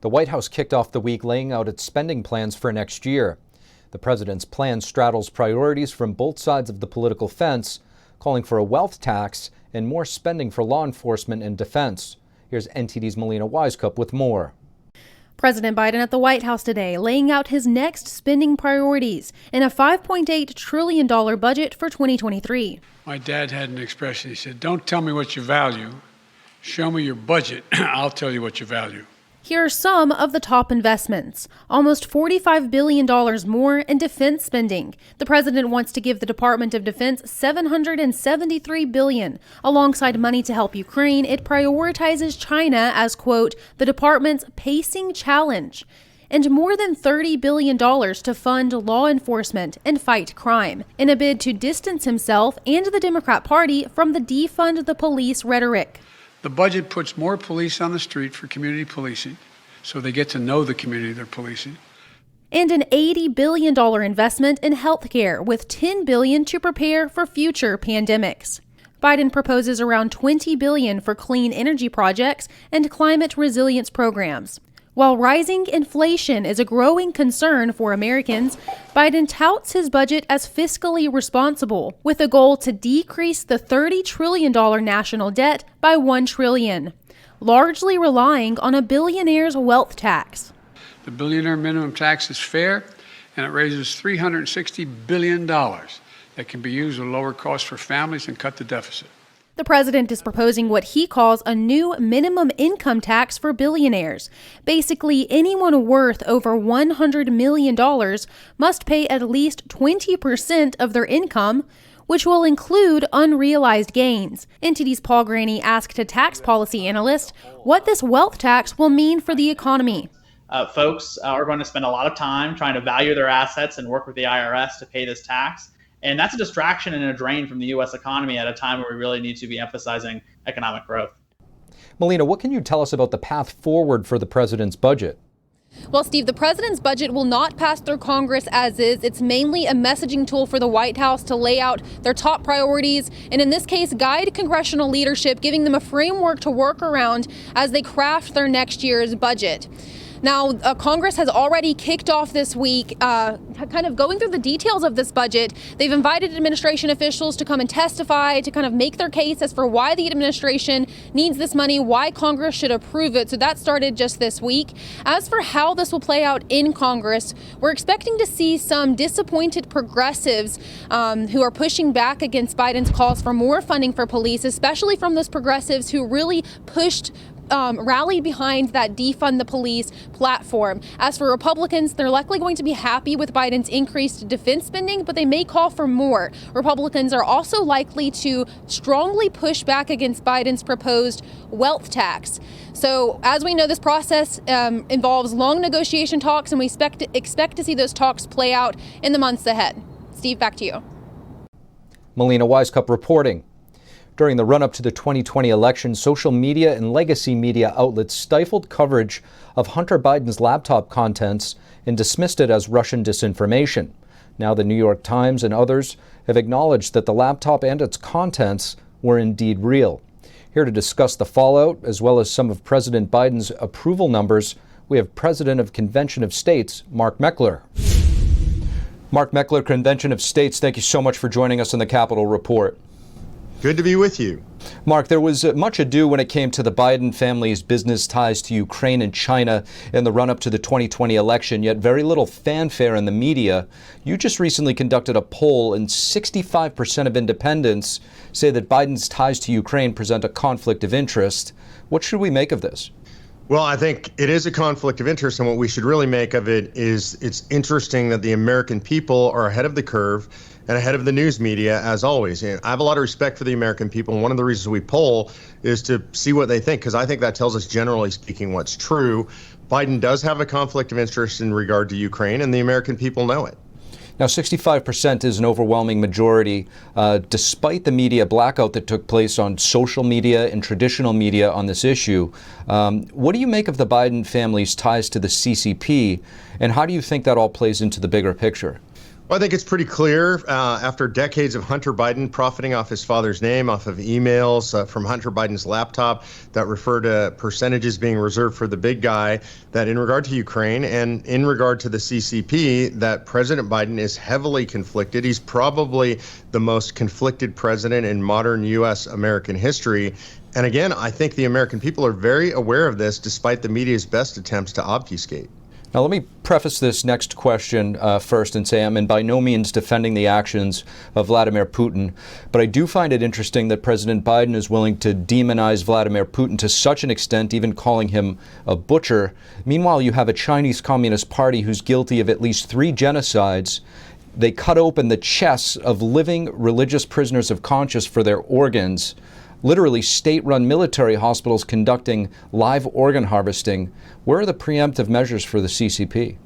The White House kicked off the week laying out its spending plans for next year. The president's plan straddles priorities from both sides of the political fence, calling for a wealth tax and more spending for law enforcement and defense. Here's NTD's Melina Wisecup with more. President Biden at the White House today laying out his next spending priorities in a $5.8 trillion budget for 2023. My dad had an expression. He said, "Don't tell me what you value. Show me your budget. I'll tell you what you value." Here are some of the top investments. Almost $45 billion more in defense spending. The president wants to give the Department of Defense $773 billion. Alongside money to help Ukraine, it prioritizes China as, quote, the department's pacing challenge. And more than $30 billion to fund law enforcement and fight crime, in a bid to distance himself and the Democrat Party from the defund the police rhetoric. The budget puts more police on the street for community policing, so they get to know the community they're policing. And an $80 billion investment in healthcare, with $10 billion to prepare for future pandemics. Biden proposes around $20 billion for clean energy projects and climate resilience programs. While rising inflation is a growing concern for Americans, Biden touts his budget as fiscally responsible, with a goal to decrease the $30 trillion national debt by $1 trillion, largely relying on a billionaire's wealth tax. The billionaire minimum tax is fair, and it raises $360 billion that can be used to lower costs for families and cut the deficit. The president is proposing what he calls a new minimum income tax for billionaires. Basically, anyone worth over $100 million must pay at least 20% of their income, which will include unrealized gains. NTD's Paul Graney asked a tax policy analyst what this wealth tax will mean for the economy. Folks are going to spend a lot of time trying to value their assets and work with the IRS to pay this tax. And that's a distraction and a drain from the U.S. economy at a time where we really need to be emphasizing economic growth. Melina, what can you tell us about the path forward for the president's budget? Well, Steve, the president's budget will not pass through Congress as is. It's mainly a messaging tool for the White House to lay out their top priorities and, in this case, guide congressional leadership, giving them a framework to work around as they craft their next year's budget. Now, Congress has already kicked off this week, kind of going through the details of this budget. They've invited administration officials to come and testify, to kind of make their case as for why the administration needs this money, why Congress should approve it. So that started just this week. As for how this will play out in Congress, we're expecting to see some disappointed progressives who are pushing back against Biden's calls for more funding for police, especially from those progressives who really rallied behind that defund the police platform. As for Republicans, they're likely going to be happy with Biden's increased defense spending, but they may call for more. Republicans are also likely to strongly push back against Biden's proposed wealth tax. So as we know, this process involves long negotiation talks, and we expect to see those talks play out in the months ahead. Steve, back to you. Melina Wisecup reporting. During the run-up to the 2020 election, social media and legacy media outlets stifled coverage of Hunter Biden's laptop contents and dismissed it as Russian disinformation. Now the New York Times and others have acknowledged that the laptop and its contents were indeed real. Here to discuss the fallout, as well as some of President Biden's approval numbers, we have President of Convention of States, Mark Meckler. Mark Meckler, Convention of States, thank you so much for joining us on the Capitol Report. Good to be with you. Mark, there was much ado when it came to the Biden family's business ties to Ukraine and China in the run-up to the 2020 election, yet very little fanfare in the media. You just recently conducted a poll, and 65% of independents say that Biden's ties to Ukraine present a conflict of interest. What should we make of this? Well, I think it is a conflict of interest, and what we should really make of it is it's interesting that the American people are ahead of the curve and ahead of the news media, as always. And I have a lot of respect for the American people, and one of the reasons we poll is to see what they think, because I think that tells us, generally speaking, what's true. Biden does have a conflict of interest in regard to Ukraine, and the American people know it. Now, 65% is an overwhelming majority, despite the media blackout that took place on social media and traditional media on this issue. What do you make of the Biden family's ties to the CCP, and how do you think that all plays into the bigger picture? Well, I think it's pretty clear after decades of Hunter Biden profiting off his father's name, off of emails from Hunter Biden's laptop that refer to percentages being reserved for the big guy, that in regard to Ukraine and in regard to the CCP, that President Biden is heavily conflicted. He's probably the most conflicted president in modern U.S. American history. And again, I think the American people are very aware of this, despite the media's best attempts to obfuscate. Now, let me preface this next question first and say I'm by no means defending the actions of Vladimir Putin, but I do find it interesting that President Biden is willing to demonize Vladimir Putin to such an extent, even calling him a butcher. Meanwhile, you have a Chinese Communist Party who's guilty of at least 3 genocides. They cut open the chests of living religious prisoners of conscience for their organs. Literally state-run military hospitals conducting live organ harvesting. Where are the preemptive measures for the CCP?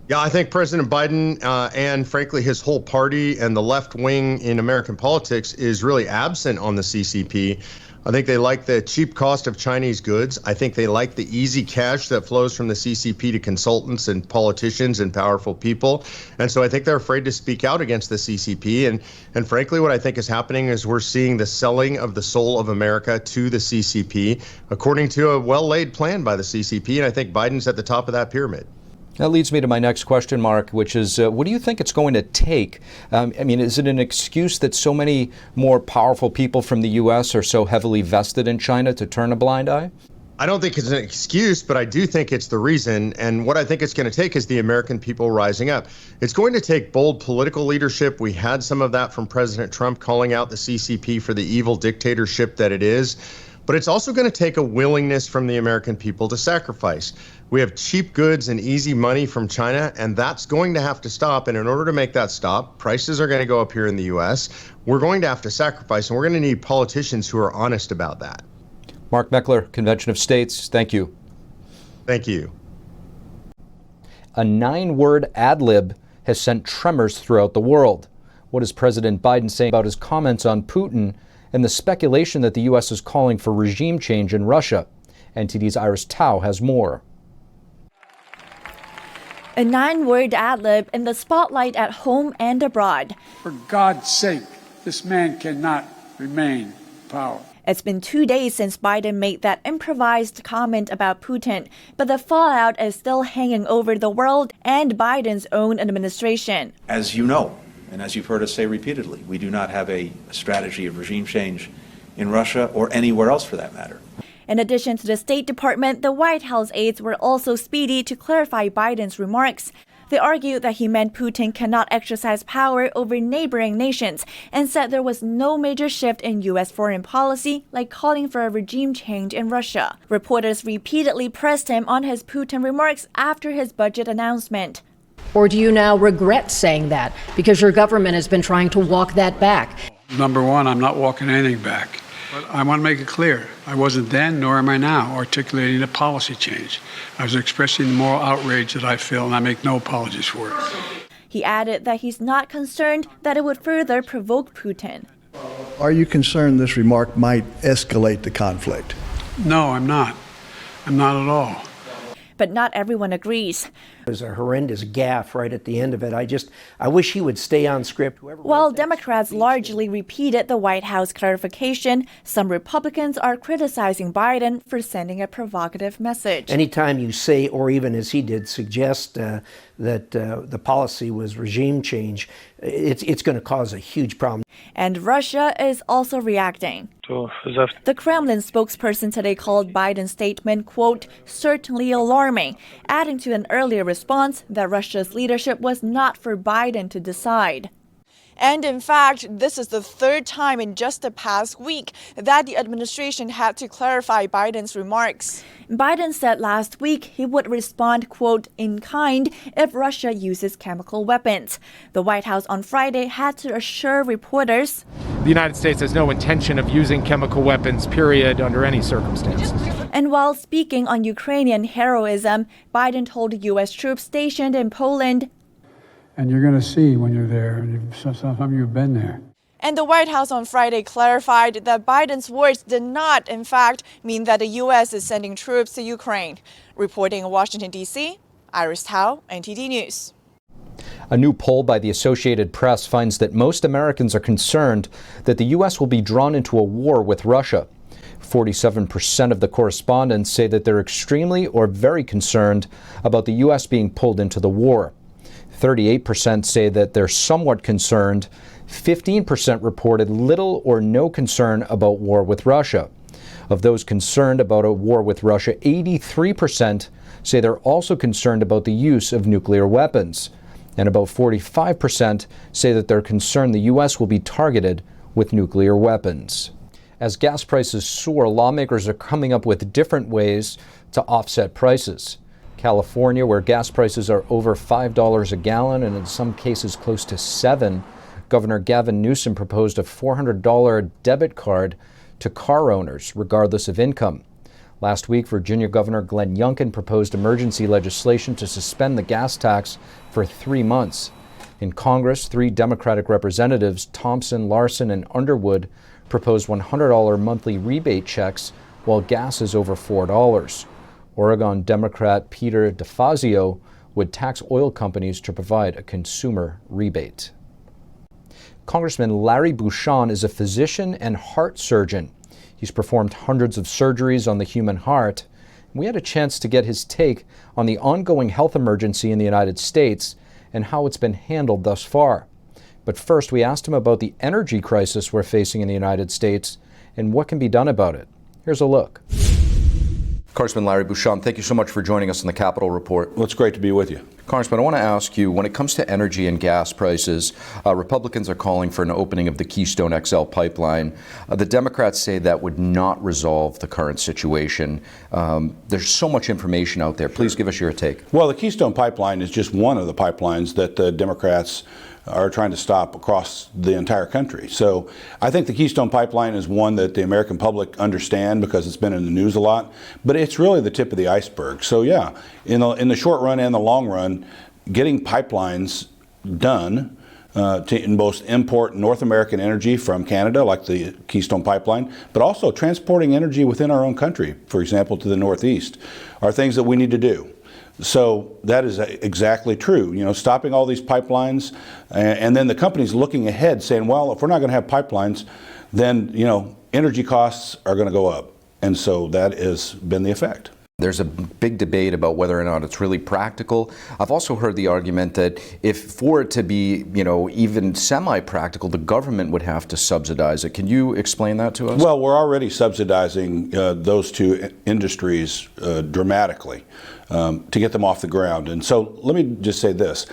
Yeah, I think President Biden and frankly his whole party and the left wing in American politics is really absent on the CCP. I think they like the cheap cost of Chinese goods. I think they like the easy cash that flows from the CCP to consultants and politicians and powerful people. And so I think they're afraid to speak out against the CCP. And frankly, what I think is happening is we're seeing the selling of the soul of America to the CCP, according to a well-laid plan by the CCP. And I think Biden's at the top of that pyramid. That leads me to my next question, Mark, which is, what do you think it's going to take? Is it an excuse that so many more powerful people from the U.S. are so heavily vested in China to turn a blind eye? I don't think it's an excuse, but I do think it's the reason. And what I think it's going to take is the American people rising up. It's going to take bold political leadership. We had some of that from President Trump calling out the CCP for the evil dictatorship that it is. But it's also going to take a willingness from the American people to sacrifice. We have cheap goods and easy money from China, and that's going to have to stop. And in order to make that stop, prices are going to go up here in the U.S. We're going to have to sacrifice, and we're going to need politicians who are honest about that. Mark Meckler, Convention of States, thank you. Thank you. A 9-word ad lib has sent tremors throughout the world. What is President Biden saying about his comments on Putin and the speculation that the U.S. is calling for regime change in Russia? NTD's Iris Tao has more. A 9-word ad lib in the spotlight at home and abroad. For God's sake, this man cannot remain in power. It's been 2 days since Biden made that improvised comment about Putin, but the fallout is still hanging over the world and Biden's own administration. As you know, and as you've heard us say repeatedly, we do not have a strategy of regime change in Russia or anywhere else for that matter. In addition to the State Department, the White House aides were also speedy to clarify Biden's remarks. They argued that he meant Putin cannot exercise power over neighboring nations and said there was no major shift in U.S. foreign policy, like calling for a regime change in Russia. Reporters repeatedly pressed him on his Putin remarks after his budget announcement. Or do you now regret saying that because your government has been trying to walk that back? Number one, I'm not walking anything back. But I want to make it clear, I wasn't then, nor am I now, articulating a policy change. I was expressing the moral outrage that I feel, and I make no apologies for it. He added that he's not concerned that it would further provoke Putin. Are you concerned this remark might escalate the conflict? No, I'm not. I'm not at all. But not everyone agrees. It was a horrendous gaffe right at the end of it. I wish he would stay on script. While Democrats largely repeated the White House clarification, some Republicans are criticizing Biden for sending a provocative message. Anytime you say, or even as he did, suggest that the policy was regime change, it's going to cause a huge problem. And Russia is also reacting. The Kremlin spokesperson today called Biden's statement, quote, certainly alarming, adding to an earlier response that Russia's leadership was not for Biden to decide. And in fact, this is the 3rd time in just the past week that the administration had to clarify Biden's remarks. Biden said last week he would respond, quote, in kind if Russia uses chemical weapons. The White House on Friday had to assure reporters the United States has no intention of using chemical weapons, period, under any circumstances. And while speaking on Ukrainian heroism, Biden told U.S. troops stationed in Poland, And you're going to see when you're there, and some of you have been there. And the White House on Friday clarified that Biden's words did not, in fact, mean that the U.S. is sending troops to Ukraine. Reporting in Washington, D.C., Iris Tao, NTD News. A new poll by the Associated Press finds that most Americans are concerned that the U.S. will be drawn into a war with Russia. 47% of the correspondents say that they're extremely or very concerned about the U.S. being pulled into the war. 38% say that they're somewhat concerned. 15% reported little or no concern about war with Russia. Of those concerned about a war with Russia, 83% say they're also concerned about the use of nuclear weapons. And about 45% say that they're concerned the U.S. will be targeted with nuclear weapons. As gas prices soar, lawmakers are coming up with different ways to offset prices. California, where gas prices are over $5 a gallon and in some cases close to $7, Governor Gavin Newsom proposed a $400 debit card to car owners, regardless of income. Last week, Virginia Governor Glenn Youngkin proposed emergency legislation to suspend the gas tax for 3 months. In Congress, 3 Democratic representatives, Thompson, Larson, and Underwood, proposed $100 monthly rebate checks while gas is over $4. Oregon Democrat Peter DeFazio would tax oil companies to provide a consumer rebate. Congressman Larry Bucshon is a physician and heart surgeon. He's performed hundreds of surgeries on the human heart. We had a chance to get his take on the ongoing health emergency in the United States and how it's been handled thus far. But first, we asked him about the energy crisis we're facing in the United States and what can be done about it. Here's a look. Congressman Larry Bucshon, thank you so much for joining us on the Capitol Report. Well, it's great to be with you. Congressman, I want to ask you, when it comes to energy and gas prices, Republicans are calling for an opening of the Keystone XL pipeline. The Democrats say that would not resolve the current situation. There's so much information out there. Please give us your take. Well, the Keystone pipeline is just one of the pipelines that the Democrats are trying to stop across the entire country. So I think the Keystone Pipeline is one that the American public understand because it's been in the news a lot, but it's really the tip of the iceberg. So yeah, in the short run and the long run, getting pipelines done to both import North American energy from Canada, like the Keystone Pipeline, but also transporting energy within our own country, for example, to the Northeast, are things that we need to do. So that is exactly true. You know, stopping all these pipelines, and then the companies looking ahead saying, well, if we're not going to have pipelines, then, you know, energy costs are going to go up. And so that has been the effect. There's a big debate about whether or not it's really practical. I've also heard the argument that if for it to be, you know, even semi-practical, the government would have to subsidize it. Can you explain that to us? Well, we're already subsidizing those two industries dramatically to get them off the ground. And so let me just say this.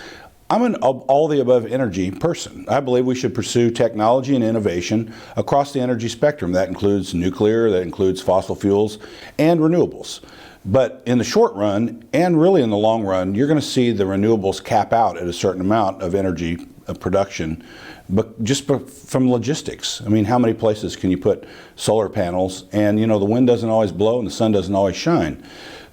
I'm an all-the-above energy person. I believe we should pursue technology and innovation across the energy spectrum. That includes nuclear, that includes fossil fuels, and renewables. But in the short run, and really in the long run, you're going to see the renewables cap out at a certain amount of energy production, but just from logistics. I mean, how many places can you put solar panels? And, you know, the wind doesn't always blow and the sun doesn't always shine.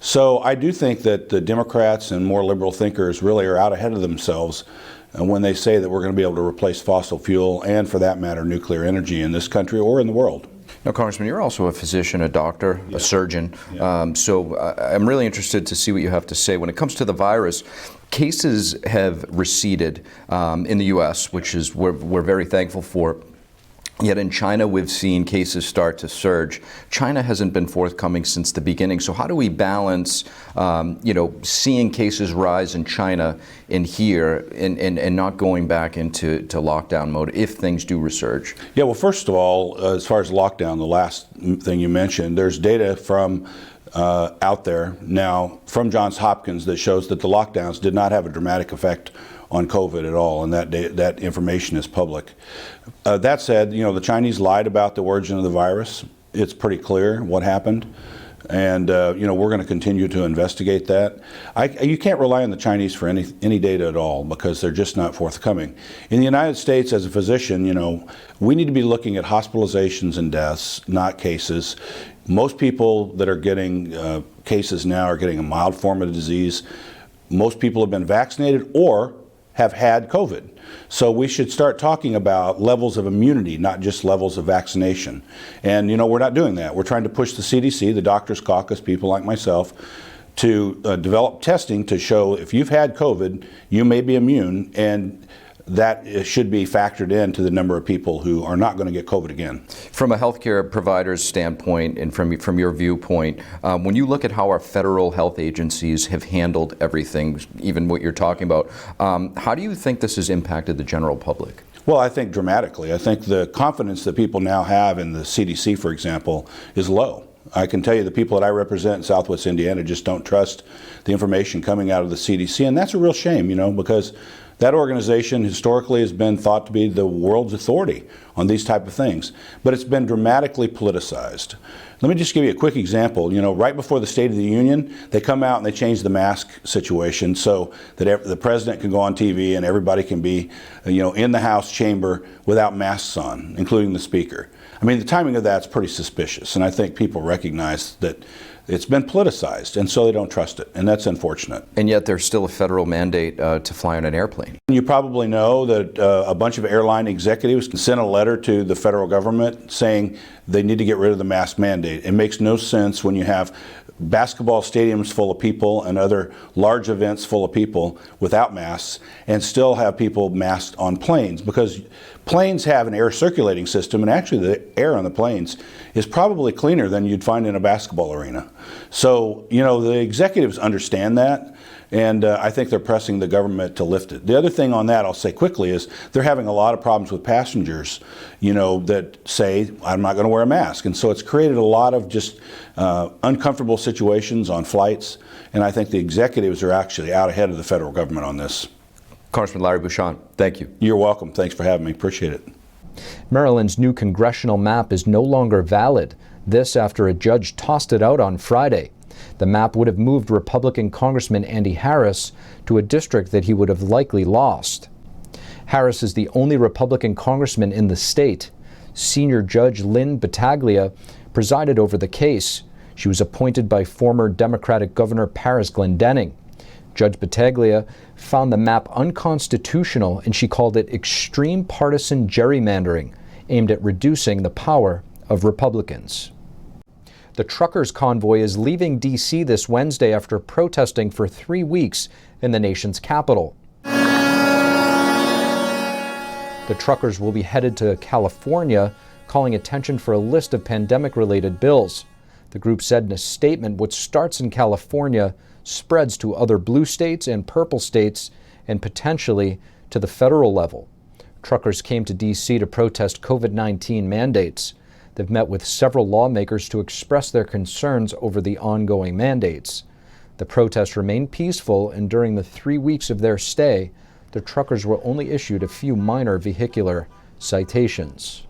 So I do think that the Democrats and more liberal thinkers really are out ahead of themselves when they say that we're going to be able to replace fossil fuel and, for that matter, nuclear energy in this country or in the world. Now, Congressman, you're also a physician, a doctor, a surgeon. So I'm really interested to see what you have to say. When it comes to the virus, cases have receded in the U.S., which is we're very thankful for. Yet in China, we've seen cases start to surge. China hasn't been forthcoming since the beginning. So how do we balance, seeing cases rise in China and here and not going back into lockdown mode if things do resurge? Yeah, well, first of all, as far as lockdown, the last thing you mentioned, there's data from out there now from Johns Hopkins that shows that the lockdowns did not have a dramatic effect on COVID at all, and that information is public. That said, you know, the Chinese lied about the origin of the virus. It's pretty clear what happened, and we're going to continue to investigate that. You can't rely on the Chinese for any data at all because they're just not forthcoming. In the United States, as a physician, you know, we need to be looking at hospitalizations and deaths, not cases. Most people that are getting cases now are getting a mild form of the disease. Most people have been vaccinated or have had COVID. So we should start talking about levels of immunity, not just levels of vaccination. And, you know, we're not doing that. We're trying to push the CDC, the Doctors Caucus, people like myself, to develop testing to show if you've had COVID, you may be immune, and that should be factored into the number of people who are not going to get COVID again. From a healthcare provider's standpoint and from your viewpoint, when you look at how our federal health agencies have handled everything, even what you're talking about, how do you think this has impacted the general public? Well, I think dramatically. I think the confidence that people now have in the CDC, for example, is low. I can tell you the people that I represent in Southwest Indiana just don't trust the information coming out of the CDC, and that's a real shame, because that organization historically has been thought to be the world's authority on these type of things, but it's been dramatically politicized. Let me just give you a quick example. Right before the State of the Union, they come out and they change the mask situation so that the president can go on TV and everybody can be, in the House chamber without masks on, including the speaker. I mean, the timing of that's pretty suspicious, and I think people recognize that it's been politicized, and so they don't trust it, and that's unfortunate. And yet there's still a federal mandate to fly on an airplane. You probably know that a bunch of airline executives sent a letter to the federal government saying they need to get rid of the mask mandate. It makes no sense when you have basketball stadiums full of people and other large events full of people without masks and still have people masked on planes, because planes have an air circulating system, and actually the air on the planes is probably cleaner than you'd find in a basketball arena. So, the executives understand that, and I think they're pressing the government to lift it. The other thing on that I'll say quickly is they're having a lot of problems with passengers, that say, I'm not going to wear a mask. And so it's created a lot of just uncomfortable situations on flights, and I think the executives are actually out ahead of the federal government on this. Congressman Larry Bucshon, thank you. You're welcome. Thanks for having me. Appreciate it. Maryland's new congressional map is no longer valid. This after a judge tossed it out on Friday. The map would have moved Republican Congressman Andy Harris to a district that he would have likely lost. Harris is the only Republican congressman in the state. Senior Judge Lynn Battaglia presided over the case. She was appointed by former Democratic Governor Paris Glendening. Judge Battaglia found the map unconstitutional, and she called it extreme partisan gerrymandering aimed at reducing the power of Republicans. The truckers' convoy is leaving D.C. this Wednesday after protesting for 3 weeks in the nation's capital. The truckers will be headed to California, calling attention for a list of pandemic-related bills. The group said in a statement what starts in California spreads to other blue states and purple states and potentially to the federal level. Truckers came to D.C. to protest COVID-19 mandates. They've met with several lawmakers to express their concerns over the ongoing mandates. The protests remained peaceful, and during the 3 weeks of their stay, the truckers were only issued a few minor vehicular citations.